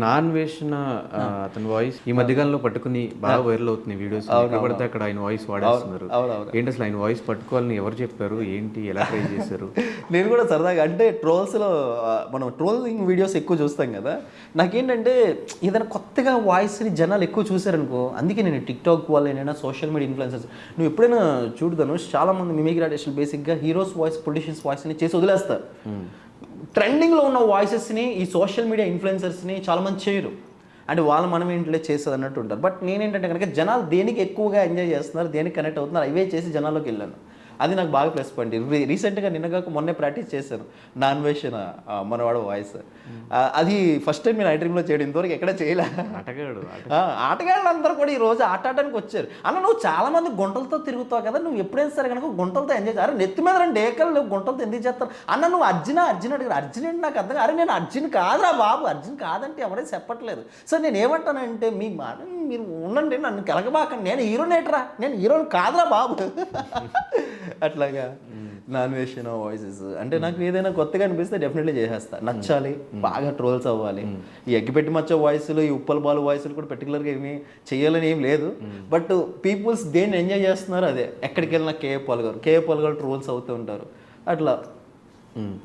Non వేసిన అతని voice ఈ మధ్యకాలంలో పట్టుకుని బాగా వైరల్ అవుతుంది వీడియోస్. పడితే అక్కడ ఆయన వాయిస్ వాడేస్తున్నారు. ఏంటి అసలు ఆయన వాయిస్ పట్టుకోవాలని ఎవరు చెప్పారు, ఏంటి, ఎలా ట్రై చేశారు? నేను కూడా సరదాగా అంటే ట్రోల్స్లో మనం ట్రోలింగ్ వీడియోస్ ఎక్కువ చూస్తాం కదా, నాకేంటంటే ఏదైనా కొత్తగా వాయిస్ని జనాలు ఎక్కువ చూసారనుకో, అందుకే నేను టిక్టాక్ వాళ్ళైనా సోషల్ మీడియా ఇన్ఫ్లుయెన్సర్స్ నువ్వు ఎప్పుడైనా చూడతాను, చాలామంది మిమిక్రీ ఆర్టిస్టులు బేసిక్గా హీరోస్ వాయిస్, పొలిటీషియన్స్ వాయిస్ని చేసి వదిలేస్తారు. ట్రెండింగ్లో ఉన్న వాయిసెస్ని ఈ సోషల్ మీడియా ఇన్ఫ్లుయెన్సర్స్ని చాలామంది చేయరు, అంటే వాళ్ళు మనం ఏంటంటే చేస్తుంది అన్నట్టు ఉంటారు. బట్ నేనేంటంటే కనుక జనాలు దేనికి ఎక్కువగా ఎంజాయ్ చేస్తున్నారు, దేనికి కనెక్ట్ అవుతున్నారు, అవే చేసి జనాల్లోకి వెళ్ళాను. అది నాకు బాగా ప్లస్ పాయింట్. రీసెంట్గా నిన్నగాక మొన్నే ప్రాక్టీస్ చేశాను నాన్వేషన్ మనవాడు వాయిస్. అది ఫస్ట్ టైం నేను ఐడ్రీమ్లో చేయడం, ఇంతవరకు ఎక్కడ చేయలే. ఆటగాళ్ళు అందరూ కూడా ఈ రోజు ఆట ఆడడానికి వచ్చారు. అన్న నువ్వు చాలా మంది గుంటలతో తిరుగుతావు కదా, నువ్వు ఎప్పుడైనా సరే కనుక గుంటలతో ఎంజాయ్ చేయాలి. నెత్తి మీద రెండు ఏకలు నువ్వు గుంటలతో ఎందుకు చేస్తాను అన్న, నువ్వు అర్జున్ అడిగారు. అర్జున్ ఏంటి నాకు అర్థం, అరే నేను అర్జున్ కాదురా బాబు, అర్జున్ కాదంటే ఎవరైనా చెప్పట్లేదు. సో నేను ఏమంటానంటే మీ మాట మీరు ఉండండి, నన్ను కెలకబాకండి, నేను హీరోనేట్రా, నేను హీరోని కాదురా బాబు. అట్లాగా నాన్వేషన్ వాయిసెస్ అంటే నాకు ఏదైనా కొత్తగా అనిపిస్తే డెఫినెట్లీ చేసేస్తా. నచ్చాలి, బాగా ట్రోల్స్ అవ్వాలి. ఈ ఎగ్గిపెట్టి మచ్చ వాయిస్లు, ఈ ఉప్పల బాలు వాయిస్లు కూడా పర్టికులర్గా ఏమి చేయాలని ఏం లేదు. బట్ పీపుల్స్ దేన్ని ఎంజాయ్ చేస్తున్నారు అదే. ఎక్కడికి వెళ్ళినా కేఏ పాల్ గారు ట్రోల్స్ అవుతూ ఉంటారు అట్లా.